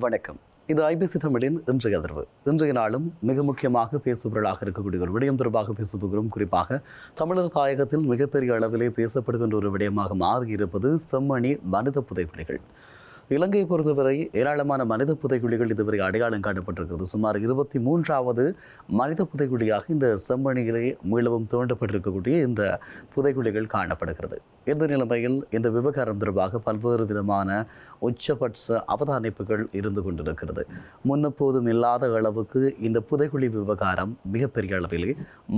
வணக்கம். இது ஐபிசி தமிழின் இன்றைய அதிர்வு. இன்றைய நாளும் மிக முக்கியமாக பேசுபொருளாக இருக்கக்கூடிய ஒரு விடயம் தொடர்பாக பேசப்போகிறோம். குறிப்பாக தமிழர் தாயகத்தில் மிகப்பெரிய அளவிலே பேசப்படுகின்ற ஒரு விடயமாக மாறியிருப்பது செம்மணி மனித புதைகுழிகள். இலங்கையை பொறுத்தவரை ஏராளமான மனித புதைகுழிகள் இதுவரை அடையாளம் காணப்பட்டிருக்கிறது. சுமார் 23வது மனித புதைகுழியாக இந்த செம்மணியிலே மீளவும் தோண்டப்பட்டிருக்கக்கூடிய இந்த புதைகுழிகள் காணப்படுகிறது. இந்த நிலைமையில் இந்த விவகாரம் தொடர்பாக பல்வேறு விதமான உச்சபட்ச அவதானிப்புகள் இருந்து கொண்டிருக்கிறது. முன்னெப்போதும் இல்லாத அளவுக்கு இந்த புதைகுழி விவகாரம் மிகப்பெரிய அளவிலே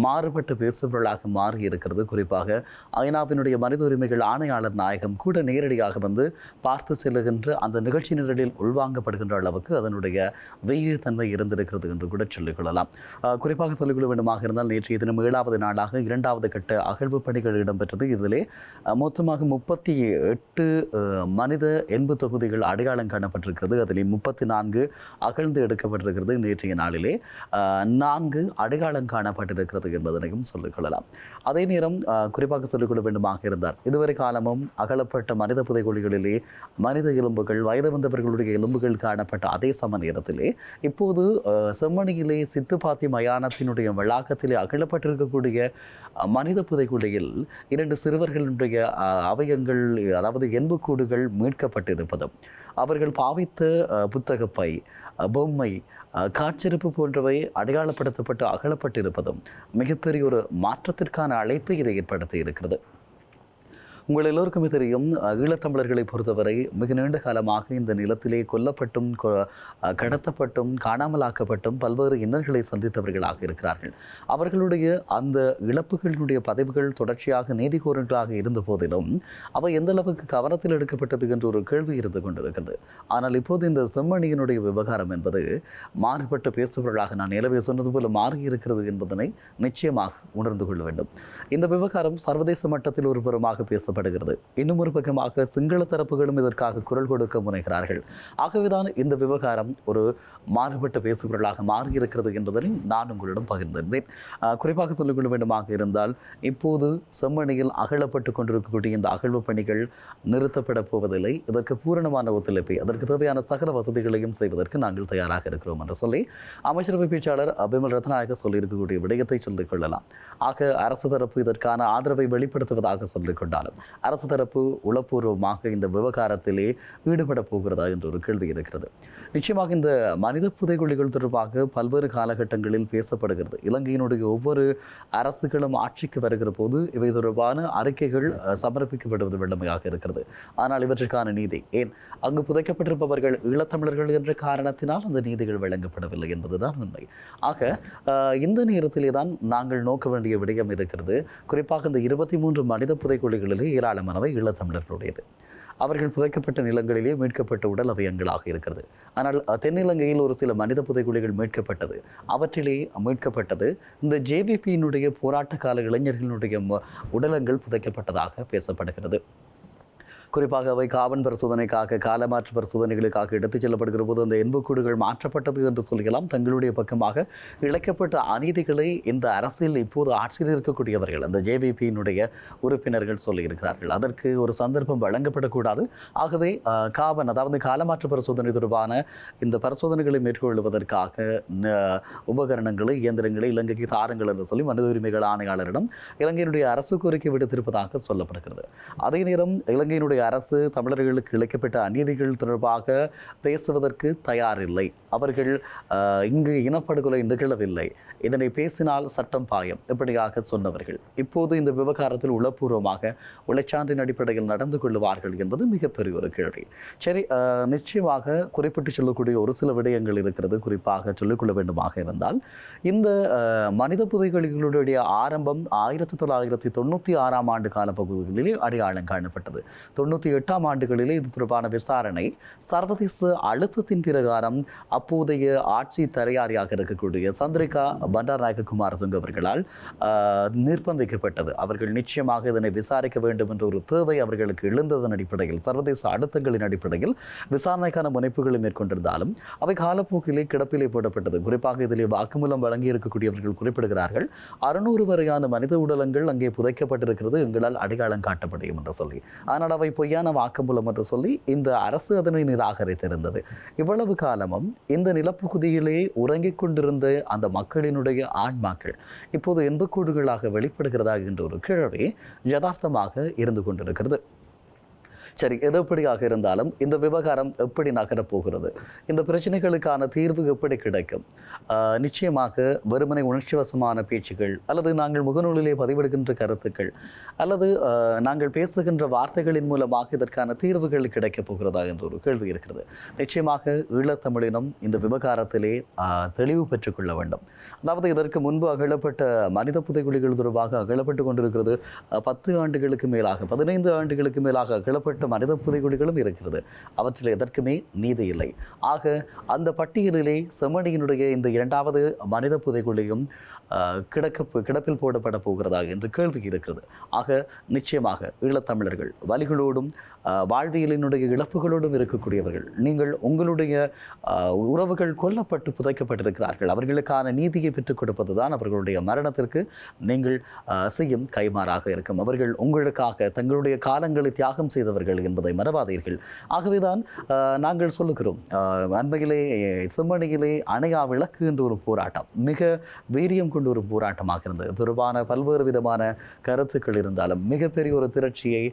மாறுபட்டு பேசுபொருளாக மாறி இருக்கிறது. குறிப்பாக ஐநாவினுடைய மனித உரிமைகள் ஆணையாளர் நாயகம் கூட நேரடியாக வந்து பார்த்து செல்லுகின்ற அந்த நிகழ்ச்சி நிரலில் உள்வாங்கப்படுகின்ற அளவுக்கு அதனுடைய வெயில் தன்மை இருந்திருக்கிறது என்று கூட சொல்லிக்கொள்ளலாம். குறிப்பாக சொல்லிக்கொள்ள வேண்டுமாக இருந்தால் நேற்றைய தினம் 7வது நாளாக 2வது கட்ட அகழ்வு பணிகள் இடம்பெற்றது. இதிலே மொத்தமாக 38 மனித எண்பு தொகுதிகள் அடையாளம் காணப்பட்டிருக்கிறது. அதில் 34 அகழ்ந்து எடுக்கப்பட்டிருக்கிறது. நேற்றைய நாளிலே 4 அடையாளம் காணப்பட்டிருக்கிறது என்பதனையும் சொல்லிக்கொள்ளலாம். அதே நேரம் குறிப்பாக சொல்லிக்கொள்ள வேண்டுமாக இருந்தார், இதுவரை காலமும் அகலப்பட்ட மனித புதைகுழிகளிலே மனித எலும்புகள், வயது வந்தவர்களுடைய எலும்புகள் காணப்பட்ட அதே சம நேரத்திலே இப்போது செம்மணியிலே சித்துப்பாத்தி மயானத்தினுடைய வளாகத்திலே அகலப்பட்டிருக்கக்கூடிய மனித புதைகுழியில் 2 சிறுவர்களுடைய அவயங்கள், அதாவது எண்புக்கூடுகள் மீட்கப்பட்டிருப்பதும், அவர்கள் பாவித்த புத்தகப்பை, பொம்மை, காட்சிருப்பு போன்றவை அடையாளப்படுத்தப்பட்டு அகலப்பட்டிருப்பதும் மிகப்பெரிய ஒரு மாற்றத்திற்கான அழைப்பை இதை ஏற்படுத்தி இருக்கிறது. உங்கள் எல்லோருக்குமே தெரியும், ஈழத்தமிழர்களை பொறுத்தவரை மிக நீண்ட காலமாக இந்த நிலத்திலே கொல்லப்பட்டும் கடத்தப்பட்டும் காணாமலாக்கப்பட்டும் பல்வேறு இன்னல்களை சந்தித்தவர்களாக இருக்கிறார்கள். அவர்களுடைய அந்த இழப்புகளினுடைய பதிவுகள் தொடர்ச்சியாக நீதி கோரல்களாக இருந்த போதிலும் அவை எந்த அளவுக்கு கவனத்தில் எடுக்கப்பட்டது என்ற ஒரு கேள்வி இருந்து கொண்டிருக்கிறது. ஆனால் இப்போது இந்த செம்மணியினுடைய விவகாரம் என்பது மாறுபட்ட பேசுபொருளாக நான் ஏற்கனவே சொன்னது போல மாறியிருக்கிறது என்பதனை நிச்சயமாக உணர்ந்து கொள்ள வேண்டும். இந்த விவகாரம் சர்வதேச மட்டத்தில் ஒரு புறமாக பேச இன்னும் ஒரு பக்கமாக சிங்கள தரப்புகளும் இதற்காக குரல் கொடுக்க முனைகிறார்கள். ஆகவேதான் இந்த விவகாரம் ஒரு மாறுபட்ட பேசுபொருளாக மாறியிருக்கிறது என்பதனை நான் உங்களிடம் பகிர்ந்திருந்தேன். குறிப்பாக சொல்லிக்கொள்ள வேண்டுமாக இருந்தால், இப்போது செம்மணியில் அகழப்பட்டு கொண்டிருக்கக்கூடிய இந்த அகழ்வு பணிகள் நிறுத்தப்பட போவதில்லை. இதற்கு பூரணமான ஒத்துழைப்பை, அதற்கு தேவையான சகல வசதிகளையும் செய்வதற்கு நாங்கள் தயாராக இருக்கிறோம் என்று சொல்லி அமைச்சரவை பேச்சாளர் அபிமல் ரத்நாயக சொல்லியிருக்கக்கூடிய விடயத்தை சொல்லிக் கொள்ளலாம். ஆக அரசு தரப்பு இதற்கான ஆதரவை வெளிப்படுத்துவதாக சொல்லிக் கொண்டாலும் அரசு தரப்பு உளப்பூர்வமாக இந்த விவகாரத்திலே ஈடுபட போகிறதா என்ற ஒரு கேள்வி இருக்கிறது. நிச்சயமாக இந்த மனித புதைகுழிகள் தொடர்பாக பல்வேறு காலகட்டங்களில் பேசப்படுகிறது. இலங்கையினுடைய ஒவ்வொரு அரசுகளும் ஆட்சிக்கு வருகிற போது இவை தொடர்பான அறிக்கைகள் சமர்ப்பிக்கப்படுவது வெள்ளமையாக இருக்கிறது. ஆனால் இவற்றுக்கான நீதி ஏன் அங்கு புதைக்கப்பட்டிருப்பவர்கள் ஈழத்தமிழர்கள் என்ற காரணத்தினால் அந்த நீதிகள் வழங்கப்படவில்லை என்பதுதான் உண்மை. ஆக இந்த நேரத்திலே தான் நாங்கள் நோக்க வேண்டிய விடயம் இருக்கிறது. குறிப்பாக இந்த 23 மனித புதைகுழிகளிலே ஏராளமானவை ஈழத்தமிழர்களுடையது. அவர்கள் புதைக்கப்பட்ட நிலங்களிலே மீட்கப்பட்ட உடல் அவயங்களாக இருக்கிறது. ஆனால் தென்னிலங்கையில் ஒரு சில மனித புதைகுழிகள் மீட்கப்பட்டது. அவற்றிலே மீட்கப்பட்டது இந்த ஜேவிபியினுடைய போராட்ட கால இளைஞர்களுடைய உடலங்கள் புதைக்கப்பட்டதாக பேசப்படுகிறது. குறிப்பாக அவை காவன் பரிசோதனைக்காக, காலமாற்று பரிசோதனைகளுக்காக எடுத்துச் செல்லப்படுகிற போது அந்த எண்புக்கூடுகள் மாற்றப்பட்டது என்று சொல்லலாம். தங்களுடைய பக்கமாக இழைக்கப்பட்ட அநீதிகளை இந்த அரசியல் இப்போது ஆட்சியில் இருக்கக்கூடியவர்கள், அந்த ஜேவிபியினுடைய உறுப்பினர்கள் சொல்லியிருக்கிறார்கள். அதற்கு ஒரு சந்தர்ப்பம் வழங்கப்படக்கூடாது. ஆகவே காவன், அதாவது காலமாற்று பரிசோதனை தொடர்பான இந்த பரிசோதனைகளை மேற்கொள்வதற்காக உபகரணங்களை, இயந்திரங்களை இலங்கைக்கு தாருங்கள் என்று சொல்லி மனித உரிமைகள் ஆணையாளரிடம் இலங்கையினுடைய அரசு கோரிக்கை விடுத்திருப்பதாக சொல்லப்படுகிறது. அதே நேரம் இலங்கையினுடைய அரசு தமிழர்களுக்கு இழைக்கப்பட்ட அநீதிகள் தொடர்பாக பேசுவதற்கு தயாரில்லை. அவர்கள் இங்கு இனப்படுகொலை நிகழவில்லை, இதனை பேசினால் சட்டம் பாயம், இப்படியாக சொன்னவர்கள் இப்போது இந்த விவகாரத்தில் உளப்பூர்வமாக உழைச்சான்றின் அடிப்படையில் நடந்து கொள்ளுவார்கள் என்பது மிகப்பெரிய ஒரு கேள்வி. சரி, நிச்சயமாக குறிப்பிட்டு சொல்லக்கூடிய ஒரு சில விடயங்கள் இருக்கிறது. குறிப்பாக சொல்லிக்கொள்ள வேண்டுமாக இருந்தால், இந்த மனித புதைகுழிகளுடைய ஆரம்பம் 1996ஆம் ஆண்டு காலப்பகுதிகளிலே அடையாளம் காணப்பட்டது. 98ஆம் ஆண்டுகளிலே இது தொடர்பான விசாரணை சர்வதேச அழுத்தத்தின் பிரகாரம் அப்போதைய ஆட்சி தலையாரியாக இருக்கக்கூடிய சந்திரிகா பண்டாரநாயக்க குமாரதுங்க அவர்களால் நிர்பந்திக்கப்பட்டது. அவர்கள் நிச்சயமாக இதனை விசாரிக்க வேண்டும் என்ற ஒரு தேவை அவர்களுக்கு எழுந்ததன் அடிப்படையில், சர்வதேச அழுத்தங்களின் அடிப்படையில் விசாரணைக்கான முனைப்புகளை மேற்கொண்டிருந்தாலும் அவை காலப்போக்கிலே கிடப்பிலே போடப்பட்டது. குறிப்பாக இதிலே வாக்குமூலம் வழங்கி இருக்கக்கூடியவர்கள் குறிப்பிடுகிறார்கள், 600 வரையான மனித உடலங்கள் அங்கே புதைக்கப்பட்டிருக்கிறது, எங்களால் அடையாளம் காட்ட முடியும் என்று சொல்லி. ஆனால் அவை பொய்யான வாக்குமூலம் என்று சொல்லி இந்த அரசு அதனை நிராகரித்திருந்தது. இவ்வளவு காலமும் இந்த நிலப்பகுதியிலே உறங்கிக் கொண்டிருந்த அந்த மக்களினுடைய ஆன்மாக்கள் இப்போது எண்புக்கூடுகளாக வெளிப்படுகிறதா என்ற ஒரு கேள்வி யதார்த்தமாக இருந்து கொண்டிருக்கிறது. சரி, எது எப்படியாக இருந்தாலும் இந்த விவகாரம் எப்படி நகரப் போகிறது, இந்த பிரச்சனைகளுக்கான தீர்வு எப்படி கிடைக்கும்? நிச்சயமாக வெறுமனை உணர்ச்சிவசமான பேச்சுகள் அல்லது நாங்கள் முகநூலிலே பதிவிடுகின்ற கருத்துக்கள் அல்லது நாங்கள் பேசுகின்ற வார்த்தைகளின் மூலமாக இதற்கான தீர்வுகள் கிடைக்கப் போகிறதா என்ற ஒரு கேள்வி இருக்கிறது. நிச்சயமாக ஈழத்தமிழினம் இந்த விவகாரத்திலே தெளிவு பெற்றுக்கொள்ள வேண்டும். அதாவது இதற்கு முன்பு அகழப்பட்ட மனித புதைகுழிகள் தொடர்பாக அகழப்பட்டு கொண்டிருக்கிறது. 10 ஆண்டுகளுக்கு மேலாக 15 ஆண்டுகளுக்கு மேலாக அகழப்பட்ட மனித புதைகுழிகளும் இருக்கிறது. அவற்றில் எதற்குமே நீதி இல்லை. ஆக அந்த பட்டியலிலே செம்மணியினுடைய இந்த 2வது மனித புதைகுழியும் கிடப்பில் போடப்பட போகிறதா என்று கேள்வி இருக்கிறது. ஆக நிச்சயமாக ஈழத்தமிழர்கள் வலிகளோடும் வாழ்வியலினுடைய இழப்புகளோடும் இருக்கக்கூடியவர்கள், நீங்கள் உங்களுடைய உறவுகள் கொல்லப்பட்டு புதைக்கப்பட்டிருக்கிறார்கள், அவர்களுக்கான நீதியை பெற்றுக் கொடுப்பதுதான் அவர்களுடைய மரணத்திற்கு நீங்கள் செய்யும் கைமாறாக இருக்கும். அவர்கள் உங்களுக்காக தங்களுடைய காலங்களை தியாகம் செய்தவர்கள் என்பதை மறவாதீர்கள். ஆகவேதான் நாங்கள் சொல்லுகிறோம், அண்மையிலே செம்மணியிலே அணையா விளக்கு என்ற ஒரு போராட்டம் மிக வீரியம் கொண்டு ஒரு போராட்டமாக இருந்தது. தொடர்பான பல்வேறு விதமான கருத்துக்கள் இருந்தாலும் மிகப்பெரிய ஒரு திரட்சியை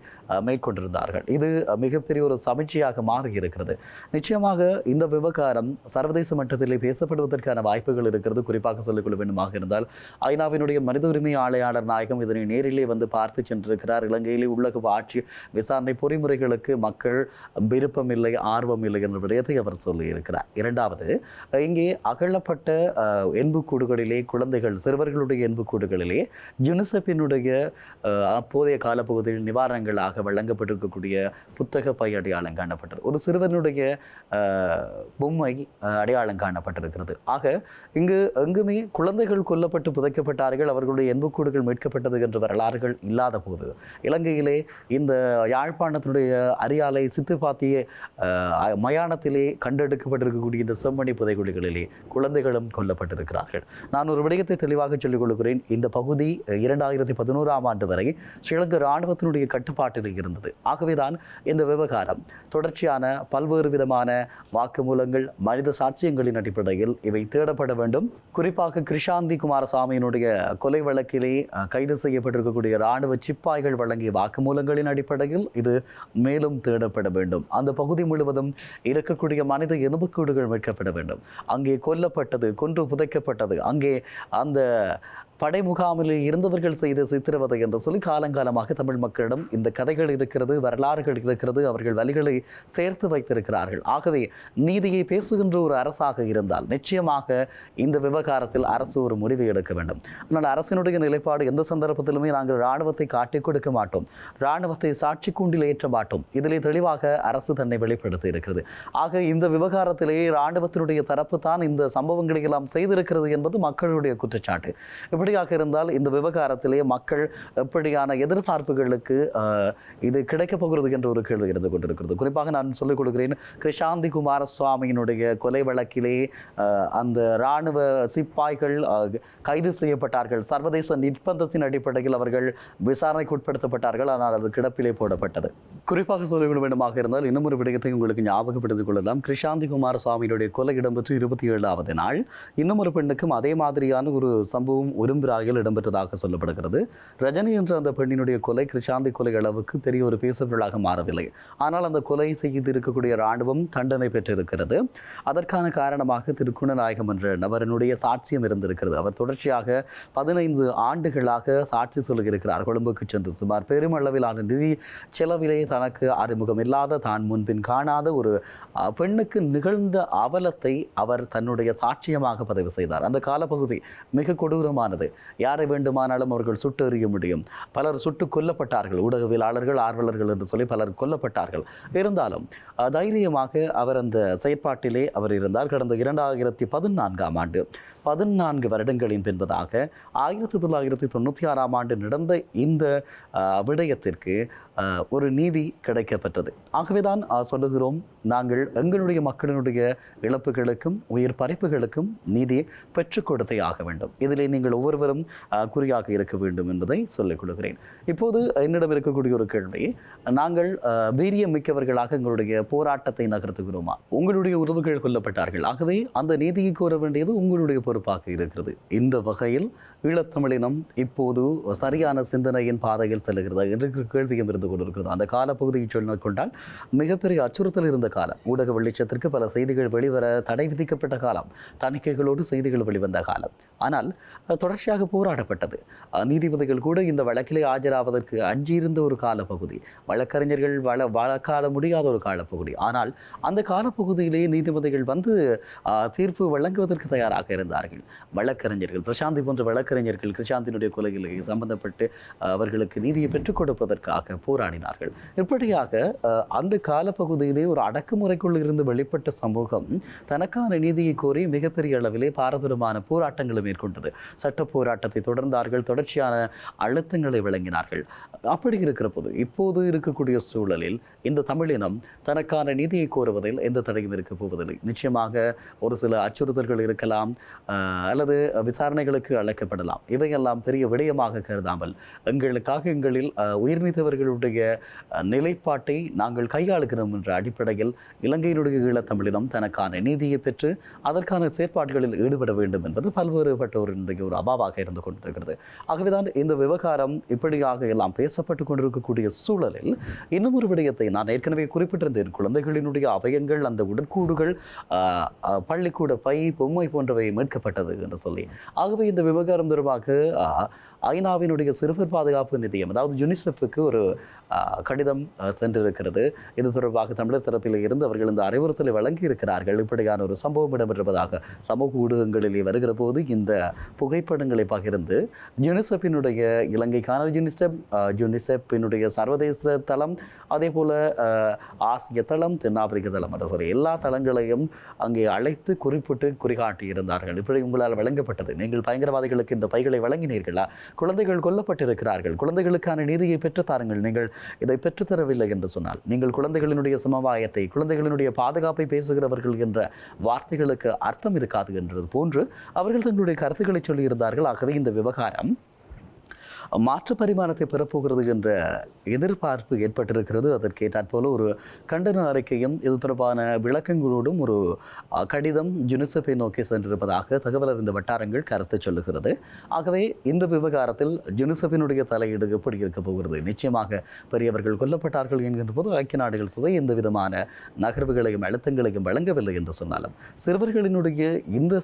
மேற்கொண்டிருந்தார்கள். இது மிகப்பெரிய ஒரு சமீட்சையாக மாறி இருக்கிறது. நிச்சயமாக இந்த விவகாரம் சர்வதேச மட்டத்திலே பேசப்படுவதற்கான வாய்ப்புகள் இருக்கிறது. குறிப்பாக சொல்லிக்கொள்ள வேண்டுமாக இருந்தால் ஐநாவினுடைய மனித உரிமை ஆணையாளர் நாயகம் இதனை நேரிலே வந்து பார்த்து சென்றிருக்கிறார். இலங்கையிலே உள்ள ஆட்சி விசாரணை பொறிமுறைகளுக்கு மக்கள் விருப்பம் இல்லை, ஆர்வம் இல்லை என்ற விடயத்தை அவர் சொல்லியிருக்கிறார். 2வது, இங்கே அகழப்பட்ட எண்புக்கூடுகளிலே குழந்தைகள் சிறுவர்களுடைய எண்புக்கூடுகளிலே யுனிசெஃபினுடைய அப்போதைய காலப்பகுதியில் நிவாரணங்களாக வழங்கப்பட்டிருக்கக்கூடிய புத்தக பை அடையாளம் காணப்பட்டது. ஒரு சிறுவனுடைய பொம்மை அடையாளம் காணப்பட்டிருக்கிறது. ஆக இங்கு எங்குமே குழந்தைகள் கொல்லப்பட்டு புதைக்கப்பட்டார்கள், அவர்களுடைய எண்புக்கூடுகள் மீட்கப்பட்டது என்ற வரலாறுகள் இல்லாத போது இலங்கையிலே இந்த யாழ்ப்பாணத்தினுடைய அரியாலை சித்துப்பாத்திய மயானத்திலே கண்டெடுக்கப்பட்டிருக்கக்கூடிய இந்த செம்மணி புதைகுழிகளிலே குழந்தைகளும் கொல்லப்பட்டிருக்கிறார்கள். நான் ஒரு விடயத்தை தெளிவாக சொல்லிக் கொள்கிறேன். இந்த பகுதி 2011ஆம் ஆண்டு வரை ஸ்ரீலங்கா இராணுவத்தினுடைய கட்டுப்பாட்டில் இருந்தது. ஆகவேதான் இந்த விவகாரம் தொடர்ச்சியான பல்வேறு விதமான வாக்குமூலங்கள் மனித சாட்சியங்களின் அடிப்படையில் இவை தேடப்பட வேண்டும். குறிப்பாக கிருஷாந்தி குமாரசாமியினுடைய கொலை வழக்கிலே கைது செய்யப்பட்டிருக்கக்கூடிய இராணுவ சிப்பாய்கள் வழங்கிய வாக்குமூலங்களின் அடிப்படையில் இது மேலும் தேடப்பட வேண்டும். அந்த பகுதி முழுவதும் இருக்கக்கூடிய மனித எலும்புக்கூடுகள் மீட்கப்பட வேண்டும். அங்கே கொல்லப்பட்டது, கொன்று புதைக்கப்பட்டது, அங்கே அந்த படை முகாமில் இருந்தவர்கள் செய்த சித்திரவதை என்று சொல்லி காலங்காலமாக தமிழ் மக்களிடம் இந்த கதைகள் இருக்கிறது, வரலாறுகள் இருக்கிறது, அவர்கள் வழிகளை சேர்த்து வைத்திருக்கிறார்கள். ஆகவே நீதியை பேசுகின்ற ஒரு அரசாக இருந்தால் நிச்சயமாக இந்த விவகாரத்தில் அரசு ஒரு முடிவை எடுக்க வேண்டும். ஆனால் அரசினுடைய நிலைப்பாடு எந்த சந்தர்ப்பத்திலுமே நாங்கள் இராணுவத்தை காட்டிக் கொடுக்க மாட்டோம், இராணுவத்தை சாட்சி கூண்டில் ஏற்ற மாட்டோம், இதிலே தெளிவாக அரசு தன்னை வெளிப்படுத்தி இருக்கிறது. ஆக இந்த விவகாரத்திலே இராணுவத்தினுடைய தரப்பு தான் இந்த சம்பவங்களை எல்லாம் செய்திருக்கிறது என்பது மக்களுடைய குற்றச்சாட்டு. எப்படியாக இருந்தால் இந்த விவகாரத்திலே மக்கள் எப்படியான எதிர்பார்ப்புகளுக்கு இது கிடைக்கப் போகிறது என்ற ஒரு கேள்வி இருந்து கொண்டிருக்கிறது. குறிப்பாக நான் சொல்லிக் கொடுக்கிறேன், கிருஷாந்தி குமாரசுவாமியினுடைய கொலை வழக்கிலே அந்த இராணுவ சிப்பாய்கள் கைது செய்யப்பட்டார்கள். சர்வதேச நிர்பந்தத்தின் அடிப்படையில் அவர்கள் விசாரணைக்கு உட்படுத்தப்பட்டார்கள். ஆனால் அது கிடப்பிலே போடப்பட்டது. குறிப்பாக சொல்லிக் வேண்டுமாக இருந்தால் இன்னும் ஒரு விடயத்தை உங்களுக்கு ஞாபகப்படுத்திக் கொள்ளலாம். கிருஷாந்தி குமாரசுவாமியினுடைய கொலை இடம்பெற்று 27வது நாள் இன்னும் ஒரு பெண்ணுக்கும் அதே மாதிரியான ஒரு சம்பவம் உரும்பிராயில் இடம்பெற்றதாக சொல்லப்படுகிறது. ரஜினி என்ற அந்த பெண்ணினுடைய கொலை கிருஷாந்தி கொலை அளவுக்கு பெரிய ஒரு பேசுபொருளாக மாறவில்லை. ஆனால் அந்த கொலை செய்து இருக்கக்கூடிய இராணுவம் தண்டனை பெற்றிருக்கிறது. அதற்கான காரணமாக திருக்குணநாயகம் என்ற நபரனுடைய சாட்சியம் இருந்திருக்கிறது. அவர் தொடர்ச்சியாக 15 ஆண்டுகளாக சாட்சி சொல்லியிருக்கிறார். கொழும்புக்கு சென்று சுமார் பெருமளவிலான நிதி செலவிலே தனக்கு அறிமுகம் இல்லாத, தான் முன்பின் காணாத ஒரு பெண்ணுக்கு நிகழ்ந்த அவலத்தை அவர் தன்னுடைய சாட்சியமாக பதிவு செய்தார். அந்த காலப்பகுதி மிக கொடூரமானது. யாரை வேண்டுமானாலும் அவர்கள் சுட்டு எறிய முடியும். பலர் சுட்டு கொல்லப்பட்டார்கள். ஊடகவியலாளர்கள், ஆர்வலர்கள் என்று சொல்லி பலர் கொல்லப்பட்டார்கள். இருந்தாலும் தைரியமாக அவர் அந்த செயற்பாட்டிலே அவர் இருந்தார். கடந்த 2014ஆம் ஆண்டு 14 வருடங்களின் பின்பதாக 1996ஆம் ஆண்டு நடந்த இந்த விடயத்திற்கு ஒரு நீதி கிடைக்கப்பட்டது. ஆகவேதான் சொல்லுகிறோம், நாங்கள் எங்களுடைய மக்களினுடைய இழப்புகளுக்கும் உயிர் பறிப்புகளுக்கும் நீதியை பெற்றுக் கொடுத்தே ஆக வேண்டும். இதிலே நீங்கள் ஒவ்வொருவரும் குறியாக இருக்க வேண்டும் என்பதை சொல்லிக் கொள்கிறேன். இப்போது என்னிடம் இருக்கக்கூடிய ஒரு கேள்வி, நாங்கள் வீரியம் மிக்கவர்களாக எங்களுடைய போராட்டத்தை நகர்த்துகிறோமா? உங்களுடைய உறவுகள் கொல்லப்பட்டார்கள், ஆகவே அந்த நீதியை கோர வேண்டியது உங்களுடைய பொறுப்பாக இருக்கிறது. இந்த வகையில் ஈழத்தமிழினம் இப்போது சரியான சிந்தனையின் பாதையில் செல்கிறது என்று கேள்வியும் இருந்து கொண்டிருக்கிறது. அந்த காலப்பகுதியை சொல்லிக் கொண்டால் மிகப்பெரிய அச்சுறுத்தல் இருந்த காலம், ஊடக வெளிச்சத்திற்கு பல செய்திகள் வெளிவர தடை விதிக்கப்பட்ட காலம், தணிக்கைகளோடு செய்திகள் வெளிவந்த காலம். ஆனால் தொடர்ச்சியாக போராடப்பட்டது. நீதிபதிகள் கூட இந்த வழக்கிலே ஆஜராவதற்கு அஞ்சியிருந்த ஒரு காலப்பகுதி, வழக்கறிஞர்கள் வழக்காட முடியாத ஒரு காலப்பகுதி. ஆனால் அந்த காலப்பகுதியிலேயே நீதிபதிகள் வந்து தீர்ப்பு வழங்குவதற்கு தயாராக இருந்தார்கள். வழக்கறிஞர்கள் பிரசாந்தி போன்ற வழக்கறிஞர்கள் கிருஷாந்தினுடைய கொலையில் சம்பந்தப்பட்டு அவர்களுக்கு நீதியை பெற்றுக் கொடுப்பதற்காக போராடினார்கள். இப்படியாக அந்த காலப்பகுதியிலே ஒரு அடக்குமுறைக்குள் இருந்து வெளிப்பட்ட சமூகம் தனக்கான நீதியை கோரி மிகப்பெரிய அளவிலே பாரதூரமான போராட்டங்களை மேற்கொண்டது. சட்ட போராட்டத்தை தொடர்ந்தார்கள், தொடர்ச்சியான அழுத்தங்களை வழங்கினார்கள். அப்படி இருக்கிற போது இப்போது இருக்கக்கூடிய சூழலில் இந்த தமிழினம் தனக்கான நீதியை கோருவதில் எந்த தடையும் இருக்க போவதில்லை. நிச்சயமாக ஒரு சில அச்சுறுத்தல்கள் இருக்கலாம், அல்லது விசாரணைகளுக்கு அழைக்கப்படலாம். இவையெல்லாம் பெரிய விடயமாக கருதாமல் எங்களுக்காக எங்களில் உயிர் நீத்தவர்களுடைய நிலைப்பாட்டை நாங்கள் கையாளுகிறோம் என்ற அடிப்படையில் இலங்கையினுடைய ஈழத்தமிழினம் தனக்கான நீதியை பெற்று அதற்கான செயற்பாடுகளில் ஈடுபட வேண்டும் என்பது பல்வேறுபட்டோருடைய ஒரு அபாவாக இருந்து கொண்டிருக்கிறது. ஆகவேதான் இந்த விவகாரம் இப்படியாக எல்லாம் பேசப்பட்டு கொண்டிருக்கக்கூடிய சூழலில் இன்னும் ஒரு விடயத்தை நான் ஏற்கனவே குறிப்பிட்டிருந்தேன். குழந்தைகளினுடைய அவயங்கள், அந்த உடற்கூடுகள், பள்ளிக்கூட பை, பொம்மை போன்றவை மீட்கப்பட்டது என்று சொல்லி, ஆகவே இந்த விவகாரம் தொடர்பாக ஐநாவினுடைய சிறுவர் பாதுகாப்பு நிதியம், அதாவது யுனிசெஃப்க்கு ஒரு கடிதம் சென்றிருக்கிறது. இது தொடர்பாக தமிழர் தரப்பில் இருந்து அவர்கள் இந்த அறிவுறுத்தலை வழங்கி இருக்கிறார்கள். இப்படியான ஒரு சம்பவம் இடம்பெறுவதாக சமூக ஊடகங்களிலே வருகிற போது இந்த புகைப்படங்களை பகிர்ந்து யுனிசெஃபினுடைய இலங்கைக்கான யுனிசெஃபினுடைய சர்வதேச தளம், அதே போல ஆசிய தளம், தென்னாப்பிரிக்க தளம் என்ற சொல்லி எல்லா தளங்களையும் அங்கே அழைத்து குறிப்பிட்டு குறிகாட்டி இருந்தார்கள். இப்படி உங்களால் வழங்கப்பட்டது, நீங்கள் பயங்கரவாதிகளுக்கு இந்த பைகளை வழங்கினீர்களா? குழந்தைகள் கொல்லப்பட்டிருக்கிறார்கள், குழந்தைகளுக்கான நீதியை பெற்றுத்தாருங்கள். நீங்கள் இதை பெற்றுத்தரவில்லை என்று சொன்னால் நீங்கள் குழந்தைகளினுடைய சமவாயத்தை, குழந்தைகளினுடைய பாதுகாப்பை பேசுகிறவர்கள் என்ற வார்த்தைகளுக்கு அர்த்தம் இருக்காது என்றது போன்று அவர்கள் தங்களுடைய கருத்துக்களை சொல்லியிருந்தார்கள். ஆகவே இந்த விவகாரம் மாற்று பரிமாணத்தை பெறப்போகிறது என்ற எதிர்பார்ப்பு ஏற்பட்டிருக்கிறது. அதற்கேற்றாற் போல ஒரு கண்டன அறிக்கையும் இது தொடர்பான விளக்கங்களோடும் ஒரு கடிதம் யுனிசெஃபை நோக்கி சென்றிருப்பதாக தகவல் அறிந்த வட்டாரங்கள் கருத்து சொல்லுகிறது. ஆகவே இந்த விவகாரத்தில் யுனிசெஃபினுடைய தலையீடு எப்படி இருக்க போகிறது? நிச்சயமாக பெரியவர்கள் கொல்லப்பட்டார்கள் என்கின்ற போது ஐக்கிய நாடுகள் சபை எந்த விதமான நகர்வுகளையும் அழுத்தங்களையும் வழங்கவில்லை என்று சொன்னாலும் சிறுவர்களினுடைய இந்த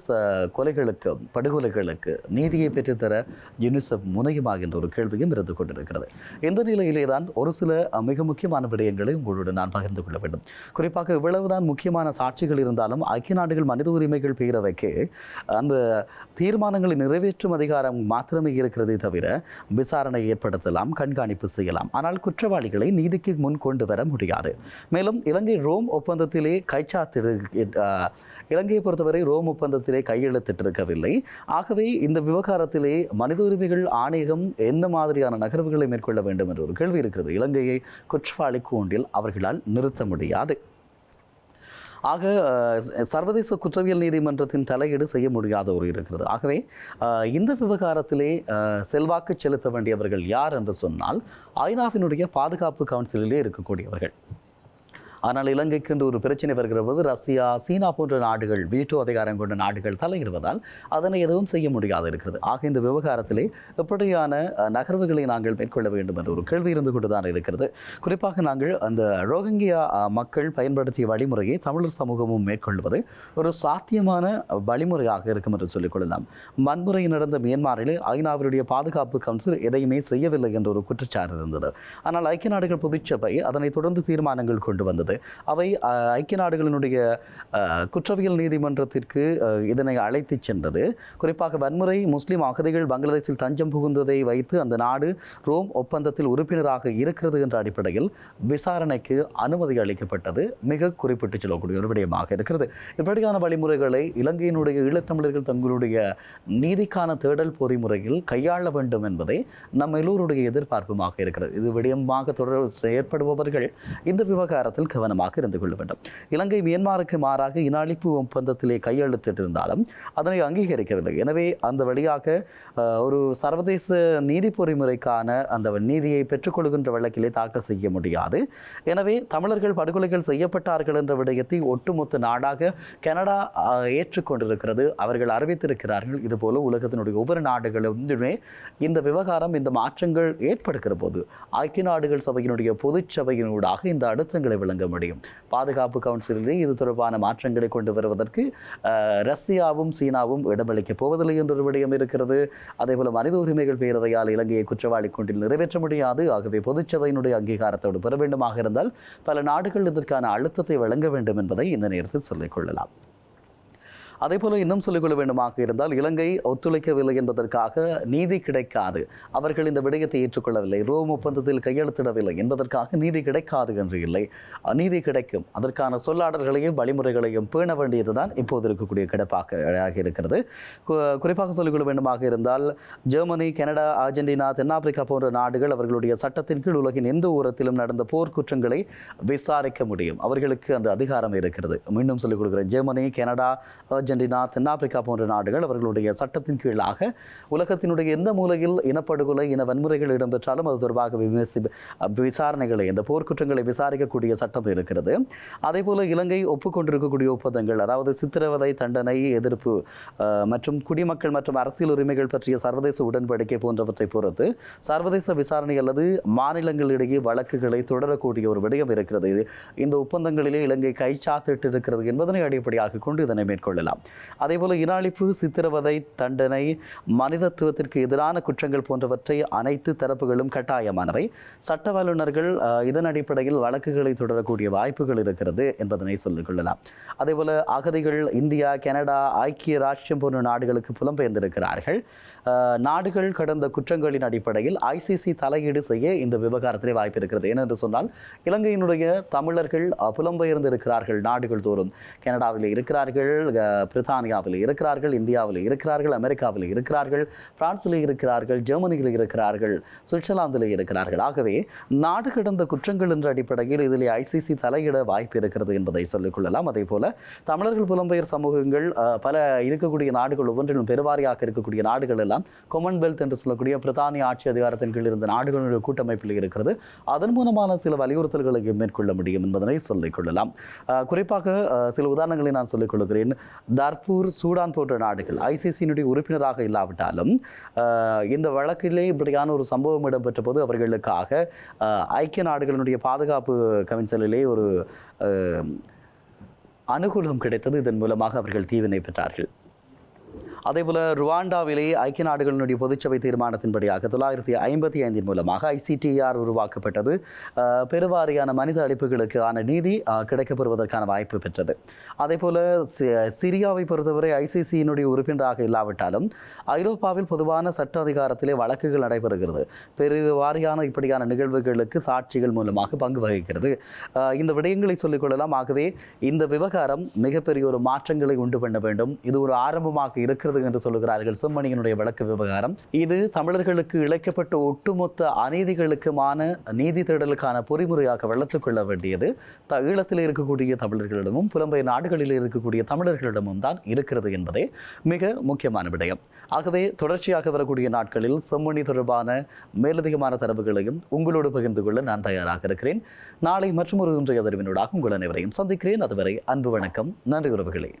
கொலைகளுக்கு, படுகொலைகளுக்கு நீதியை பெற்றுத்தர யுனிசெஃப் முனையுமாக ஒரு கேள்வியும் இருந்து கொண்டிருக்கிறது. இந்த நிலையிலே தான் ஒரு சில மிக முக்கியமான விடயங்களை உங்களோடு நான் பகிர்ந்து கொள்ள வேண்டும். குறிப்பாக இவ்வளவுதான் முக்கியமான சாட்சிகள் இருந்தாலும் ஐக்கிய நாடுகள் மனித உரிமைகள் பேரவைக்கு அந்த தீர்மானங்களை நிறைவேற்றும் அதிகாரம் மாத்திரமே இருக்கிறதே தவிர விசாரணை ஏற்படுத்தலாம், கண்காணிப்பு செய்யலாம். ஆனால் குற்றவாளிகளை நீதிக்கு முன் கொண்டு வர முடியாது. மேலும் இலங்கை ரோம் ஒப்பந்தத்திலே இலங்கையை பொறுத்தவரை ரோம் ஒப்பந்தத்திலே கையெழுத்திட்டிருக்கவில்லை. ஆகவே இந்த விவகாரத்திலே மனித உரிமைகள் ஆணையகம் எந்த மாதிரியான நகர்வுகளை மேற்கொள்ள வேண்டும் என்ற ஒரு கேள்வி இருக்கிறது. இலங்கையை குற்றவாளி கூண்டில் அவர்களால் நிறுத்த முடியாது. ஆக சர்வதேச குற்றவியல் நீதிமன்றத்தின் தலையீடு செய்ய முடியாத ஒரு இருக்கிறது. ஆகவே இந்த விவகாரத்திலே செல்வாக்கு செலுத்த வேண்டியவர்கள் யார் என்று சொன்னால் ஐநாவினுடைய பாதுகாப்பு கவுன்சிலிலே இருக்கக்கூடியவர்கள். ஆனால் இலங்கைக்கு என்று ஒரு பிரச்சனை வருகிற போது ரஷ்யா, சீனா போன்ற நாடுகள், வீட்டோ அதிகாரம் கொண்ட நாடுகள் தலையிடுவதால் அதனை எதுவும் செய்ய முடியாது இருக்கிறது. ஆக இந்த விவகாரத்திலே எப்படியான நகர்வுகளை நாங்கள் மேற்கொள்ள வேண்டும் என்ற ஒரு கேள்வி இருந்து கொண்டுதான் இருக்கிறது. குறிப்பாக நாங்கள் அந்த ரோஹிங்கியா மக்கள் பயன்படுத்திய வழிமுறையை தமிழர் சமூகமும் மேற்கொள்வது ஒரு சாத்தியமான வழிமுறையாக இருக்கும் என்று சொல்லிக் கொள்ளலாம். வன்முறை நடந்த மியான்மரில் ஐநாவினுடைய பாதுகாப்பு கவுன்சில் எதையுமே செய்யவில்லை என்ற ஒரு குற்றச்சாட்டு இருந்தது. ஆனால் ஐக்கிய நாடுகள் பொதுச்சபை அதனை தொடர்ந்து தீர்மானங்கள் கொண்டு வந்தது. இருக்கின்றது. அவை ஐக்கிய நாடுகளினுடைய குற்றவியல் நீதிமன்றத்திற்கு இதனை அழைத்து சென்றது. குறிப்பாக வன்முறை முஸ்லிம் அகதிகள் பங்களாதேஷில் தஞ்சம் புகுந்ததை வைத்து அந்த நாடு ரோம் ஒப்பந்தத்தில் உறுப்பினராக இருக்கிறது என்ற அடிப்படையில் விசாரணைக்கு அனுமதி அளிக்கப்பட்டது மிக குறிப்பிட்டு சொல்லக்கூடிய ஒரு விடயமாக இருக்கிறது. இப்படியான வழிமுறைகளை இலங்கையினுடைய ஈழத்தமிழர்கள் தங்களுடைய நீதிக்கான தேடல் பொறிமுறையில் கையாள வேண்டும் என்பதை நம் எல்லோருடைய எதிர்பார்ப்புமாக இருக்கிறது. இது விடயமாக தொடர் செயற்படுபவர்கள் இந்த விவகாரத்தில் கவனமாக இருந்து கொள்ள வேண்டும். இலங்கை மியான்மருக்கு மாறாக இன அழிப்பு ஒப்பந்தத்திலே கையெழுத்திட்டிருந்தாலும் அதனை அங்கீகரிக்கவில்லை. எனவே அந்த வழியாக ஒரு சர்வதேச நீதி பொறிமுறைக்கான அந்த நீதியை பெற்றுக்கொள்கின்ற வழக்கிலே தாக்கல் செய்ய முடியாது. எனவே தமிழர்கள் படுகொலைகள் செய்யப்பட்டார்கள் என்ற விடயத்தை ஒட்டுமொத்த நாடாக கனடா ஏற்றுக்கொண்டிருக்கிறது. அவர்கள் அறிவித்திருக்கிறார்கள். இதுபோல உலகத்தினுடைய ஒவ்வொரு நாடுகளுமே இந்த விவகாரம் இந்த மாற்றங்கள் ஏற்படுகிற போது ஐக்கிய நாடுகள் சபையினுடைய பொதுச் சபையினூடாக இந்த அழுத்தங்களை வழங்க முடியும். பாதுகாப்பு கவுன்சிலிலே இது தொடர்பான மாற்றங்களை கொண்டு வருவதற்கு ரஷ்யாவும் சீனாவும் இடமளிக்கப் போவதில்லை என்ற ஒரு விடயம் இருக்கிறது. அதேபோல மனித உரிமைகள் பேரவையால் இலங்கையை குற்றவாளி கொண்டில் நிறைவேற்ற முடியாது. ஆகவே பொதுச்சபையினுடைய அங்கீகாரத்தோடு பெற வேண்டுமாக இருந்தால் பல நாடுகள் இதற்கான அழுத்தத்தை வழங்க வேண்டும் என்பதை இந்த நேரத்தில் சொல்லிக் கொள்ளலாம். அதேபோல இன்னும் சொல்லிக்கொள்ள வேண்டுமாக இருந்தால் இலங்கை ஒத்துழைக்கவில்லை என்பதற்காக நீதி கிடைக்காது, அவர்கள் இந்த விடயத்தை ஏற்றுக்கொள்ளவில்லை, ரோம் ஒப்பந்தத்தில் கையெழுத்திடவில்லை என்பதற்காக நீதி கிடைக்காது என்று இல்லை. நீதி கிடைக்கும். அதற்கான சொல்லாடல்களையும் வழிமுறைகளையும் பேண வேண்டியதுதான் இப்போது இருக்கக்கூடிய கிடப்பாக இருக்கிறது. குறிப்பாக சொல்லிக்கொள்ள வேண்டுமாக இருந்தால் ஜெர்மனி, கனடா, அர்ஜென்டினா, தென்னாப்பிரிக்கா போன்ற நாடுகள் அவர்களுடைய சட்டத்தின் கீழ் உலகின் எந்த ஓரத்திலும் நடந்த போர்க்குற்றங்களை விசாரிக்க முடியும். அவர்களுக்கு அந்த அதிகாரம் இருக்கிறது. மீண்டும் சொல்லிக் கொடுக்கிறேன், ஜெர்மனி, கனடா, அர்ஜென்டினா, தென்னாப்பிரிக்கா போன்ற நாடுகள் அவர்களுடைய சட்டத்தின் கீழாக உலகத்தினுடைய எந்த மூலையில் இனப்படுகொலை இன வன்முறைகள் இடம்பெற்றாலும் அது தொடர்பாக விசாரணைகளை இந்த போர்க்குற்றங்களை விசாரிக்கக்கூடிய சட்டம் இருக்கிறது. அதேபோல இலங்கை ஒப்புக்கொண்டிருக்கக்கூடிய ஒப்பந்தங்கள், அதாவது சித்திரவதை தண்டனை எதிர்ப்பு மற்றும் குடிமக்கள் மற்றும் அரசியல் உரிமைகள் பற்றிய சர்வதேச உடன்படிக்கை போன்றவற்றை பொறுத்து சர்வதேச விசாரணை அல்லது மாநிலங்களிடையே வழக்குகளை தொடரக்கூடிய ஒரு விடயம் இருக்கிறது. இந்த ஒப்பந்தங்களிலே இலங்கை கைச்சாத்திட்டு இருக்கிறது என்பதனை அடிப்படையாக கொண்டு இதனை மேற்கொள்ளலாம். அதேபோல இன அழிப்பு, சித்திரவதை தண்டனை, மனிதத்துவத்திற்கு எதிரான குற்றங்கள் போன்றவற்றை அனைத்து தரப்புகளும் கட்டாயமானவை. சட்ட வல்லுநர்கள் இதன் அடிப்படையில் வழக்குகளை தொடரக்கூடிய வாய்ப்புகள் இருக்கிறது என்பதனை சொல்லிக் கொள்ளலாம். அதேபோல அகதிகள் இந்தியா, கனடா, ஐக்கிய ராஷ்டிரம் போன்ற நாடுகளுக்கு புலம்பெயர்ந்திருக்கிறார்கள். நாடுகள் கடந்த குற்றங்களின் அடிப்படையில் ஐசிசி தலையீடு செய்ய இந்த விவகாரத்திலே வாய்ப்பு இருக்கிறது. ஏனென்று சொன்னால் இலங்கையினுடைய தமிழர்கள் புலம்பெயர்ந்து இருக்கிறார்கள். நாடுகள் தோறும் கனடாவில் இருக்கிறார்கள், பிரித்தானியாவில் இருக்கிறார்கள், இந்தியாவில் இருக்கிறார்கள், அமெரிக்காவில் இருக்கிறார்கள், பிரான்சில் இருக்கிறார்கள், ஜெர்மனியில் இருக்கிறார்கள், சுவிட்சர்லாந்தில் இருக்கிறார்கள். ஆகவே நாடு கடந்த குற்றங்கள் என்ற அடிப்படையில் இதில் ஐசிசி தலையிட வாய்ப்பு இருக்கிறது என்பதை சொல்லிக் கொள்ளலாம். அதே போல தமிழர்கள் புலம்பெயர் சமூகங்கள் பல இருக்கக்கூடிய நாடுகள் ஒவ்வொன்றிலும் பெருவாரியாக இருக்கக்கூடிய நாடுகள் எல்லாம் காமன்வெல்த் என்று சொல்லக்கூடிய பிரித்தானிய ஆட்சி அதிகாரத்தின் கீழ் இருந்த நாடுகளுடைய கூட்டமைப்பில் இருக்கிறது. அதன் மூலமான சில வலியுறுத்தல்களை மேற்கொள்ள முடியும் என்பதனை சொல்லிக் கொள்ளலாம். குறிப்பாக சில உதாரணங்களை நான் சொல்லிக் கொள்கிறேன். தார்பூர், சூடான் போன்ற நாடுகள் ஐசிசியினுடைய உறுப்பினராக இல்லாவிட்டாலும் இந்த வழக்கிலே இப்படியான ஒரு சம்பவம் இடம்பெற்ற போது அவர்களுக்காக ஐக்கிய நாடுகளினுடைய பாதுகாப்பு கவுன்சிலிலே ஒரு அனுகூலம் கிடைத்தது. இதன் மூலமாக அவர்கள் தீவினை பெற்றார்கள். அதேபோல ருவாண்டாவிலே ஐக்கிய நாடுகளினுடைய பொதுச்சபை தீர்மானத்தின்படியாக 1955 மூலமாக ஐசிடிஆர் உருவாக்கப்பட்டது. பெருவாரியான மனித அழிப்புகளுக்கான நீதி கிடைக்கப்பெறுவதற்கான வாய்ப்பு பெற்றது. அதேபோல சிரியாவை பொறுத்தவரை ஐசிசியினுடைய உறுப்பினராக இல்லாவிட்டாலும் ஐரோப்பாவில் பொதுவான சட்ட அதிகாரத்திலே வழக்குகள் நடைபெறுகிறது. பெருவாரியான இப்படியான நிகழ்வுகளுக்கு சாட்சிகள் மூலமாக பங்கு வகிக்கிறது. இந்த விடயங்களை சொல்லிக்கொள்ளலாம். ஆகவே இந்த விவகாரம் மிகப்பெரிய ஒரு மாற்றங்களை உண்டு பண்ண வேண்டும். இது ஒரு ஆரம்பமாக இருக்கிறது என்று சொல்லுகிறார்கள் செம்மணியினுடைய வழக்கு விவகாரம். இது தமிழர்களுக்கு இழைக்கப்பட்ட ஒட்டுமொத்த அநீதிகளுக்குமான நீதி தேடலுக்கான பொறிமுறையாக வளர்த்துக் கொள்ள வேண்டியது ஈழத்தில் இருக்கக்கூடிய தமிழர்களிடமும் புலம்பெயர் நாடுகளில் இருக்கக்கூடிய தமிழர்களிடமும் தான் இருக்கிறது என்பதே மிக முக்கியமான விடயம். ஆகவே தொடர்ச்சியாக வரக்கூடிய நாட்களில் செம்மணி தொடர்பான மேலதிகமான தரவுகளையும் உங்களோடு பகிர்ந்து கொள்ள நான் தயாராக இருக்கிறேன். நாளை மற்றும் ஒரு இன்றைய தரவினூடாக உங்கள் அனைவரையும் சந்திக்கிறேன். அதுவரை அன்பு வணக்கம். நன்றி உறவுகளே.